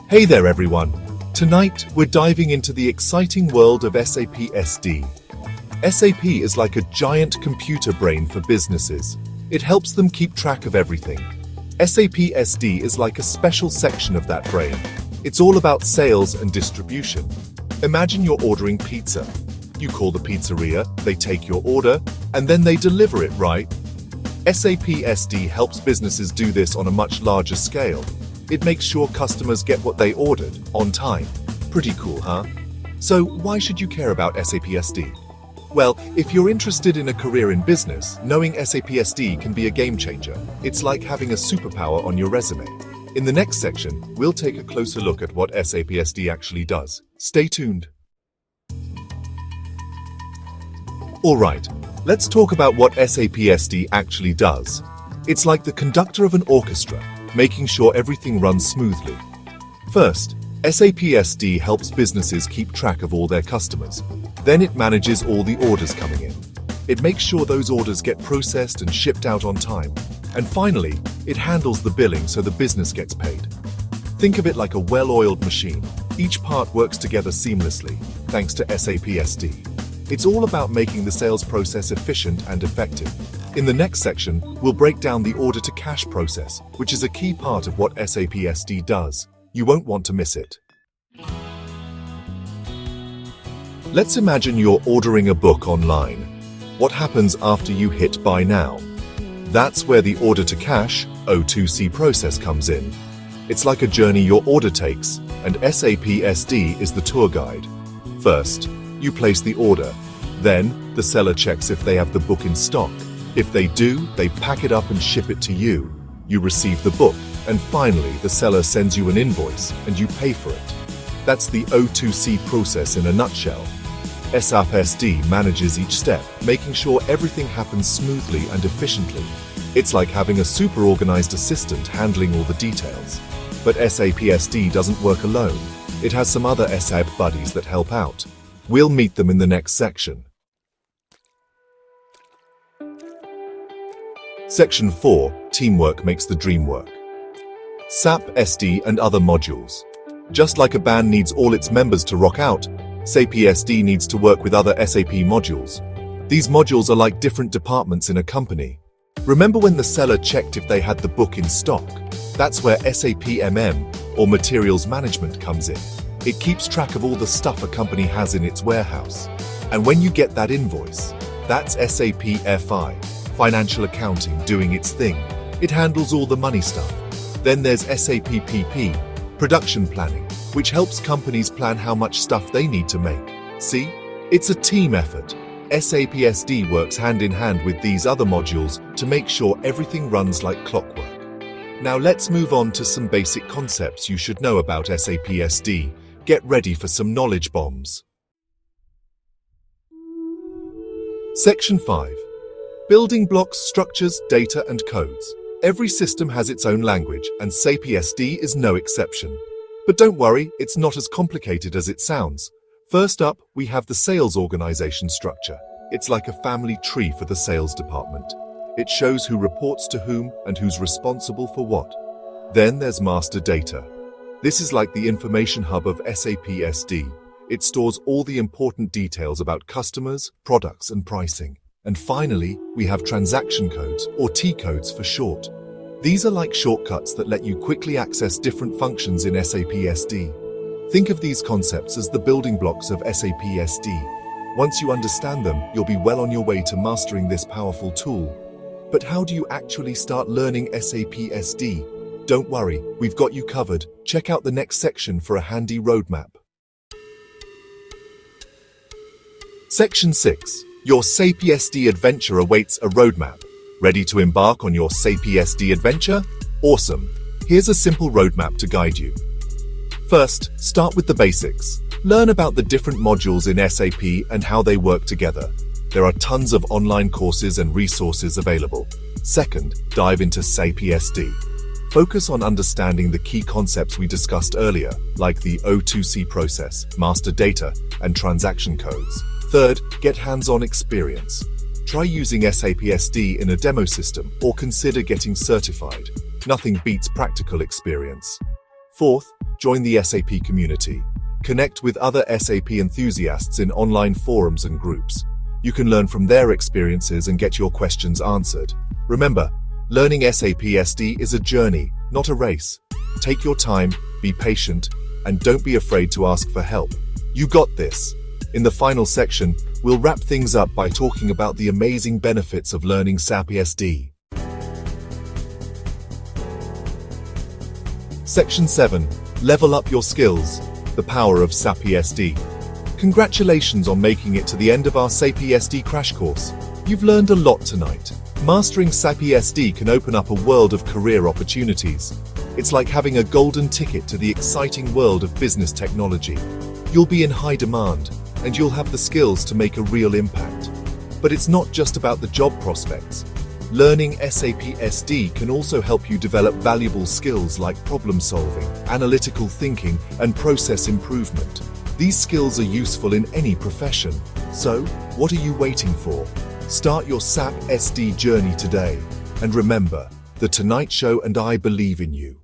Hey there everyone! Tonight, we're diving into the exciting world of SAP SD. SAP is like a giant computer brain for businesses. It helps them keep track of everything. SAP SD is like a special section of that brain. It's all about sales and distribution. Imagine you're ordering pizza. You call the pizzeria, they take your order, and then they deliver it, right? SAP SD helps businesses do this on a much larger scale. It makes sure customers get what they ordered on time. Pretty cool, huh? So why should you care about SAP SD? Well, if you're interested in a career in business, knowing SAP SD can be a game changer. It's like having a superpower on your resume. In the next section, we'll take a closer look at what SAP SD actually does. Stay tuned. Alright, let's talk about what SAP SD actually does. It's like the conductor of an orchestra, making sure everything runs smoothly. First, SAP SD helps businesses keep track of all their customers. Then it manages all the orders coming in. It makes sure those orders get processed and shipped out on time. And finally, it handles the billing so the business gets paid. Think of it like a well-oiled machine. Each part works together seamlessly, thanks to SAP SD. It's all about making the sales process efficient and effective. In the next section, we'll break down the order-to-cash process, which is a key part of what SAP SD does. You won't want to miss it. Let's imagine you're ordering a book online. What happens after you hit Buy Now? That's where the order-to-cash (O2C) process comes in. It's like a journey your order takes, and SAP SD is the tour guide. First, you place the order. Then, the seller checks if they have the book in stock. If they do, they pack it up and ship it to you. You receive the book, and finally, the seller sends you an invoice, and you pay for it. That's the O2C process in a nutshell. SAP SD manages each step, making sure everything happens smoothly and efficiently. It's like having a super organized assistant handling all the details. But SAP SD doesn't work alone. It has some other SAP buddies that help out. We'll meet them in the next section. Section 4. Teamwork makes the dream work. SAP SD and other modules. Just like a band needs all its members to rock out, SAP SD needs to work with other SAP modules. These modules are like different departments in a company. Remember when the seller checked if they had the book in stock? That's where SAP MM, or Materials Management, comes in. It keeps track of all the stuff a company has in its warehouse. And when you get that invoice, that's SAP FI, Financial Accounting, doing its thing. It handles all the money stuff. Then there's SAP PP, Production Planning, which helps companies plan how much stuff they need to make. See? It's a team effort. SAP SD works hand in hand with these other modules to make sure everything runs like clockwork. Now let's move on to some basic concepts you should know about SAP SD. Get ready for some knowledge bombs. Section 5. Building blocks, structures, data, and codes. Every system has its own language, and SAP SD is no exception. But don't worry, it's not as complicated as it sounds. First up, we have the sales organization structure. It's like a family tree for the sales department. It shows who reports to whom and who's responsible for what. Then there's master data. This is like the information hub of SAP SD. It stores all the important details about customers, products, and pricing. And finally, we have transaction codes, or T-codes for short. These are like shortcuts that let you quickly access different functions in SAP SD. Think of these concepts as the building blocks of SAP SD. Once you understand them, you'll be well on your way to mastering this powerful tool. But how do you actually start learning SAP SD? Don't worry, we've got you covered. Check out the next section for a handy roadmap. Section 6. Your SAP SD adventure awaits a roadmap. Ready to embark on your SAP SD adventure? Awesome! Here's a simple roadmap to guide you. First, start with the basics. Learn about the different modules in SAP and how they work together. There are tons of online courses and resources available. Second, dive into SAP SD. Focus on understanding the key concepts we discussed earlier, like the O2C process, master data, and transaction codes. Third, get hands-on experience. Try using SAP SD in a demo system or consider getting certified. Nothing beats practical experience. Fourth, Join the SAP community. Connect with other SAP enthusiasts in online forums and groups. You can learn from their experiences and get your questions answered. Remember, learning SAP SD is a journey, not a race. Take your time, be patient, and don't be afraid to ask for help. You got this. In the final section, we'll wrap things up by talking about the amazing benefits of learning SAP SD. Section 7. Level up your skills. The power of SAP SD. Congratulations on making it to the end of our SAP SD crash course. You've learned a lot tonight. Mastering SAP SD can open up a world of career opportunities. It's like having a golden ticket to the exciting world of business technology. You'll be in high demand, and you'll have the skills to make a real impact. But it's not just about the job prospects. Learning SAP SD can also help you develop valuable skills like problem solving, analytical thinking, and process improvement. These skills are useful in any profession. So, what are you waiting for? Start your SAP SD journey today. And remember, The Tonight Show and I believe in you.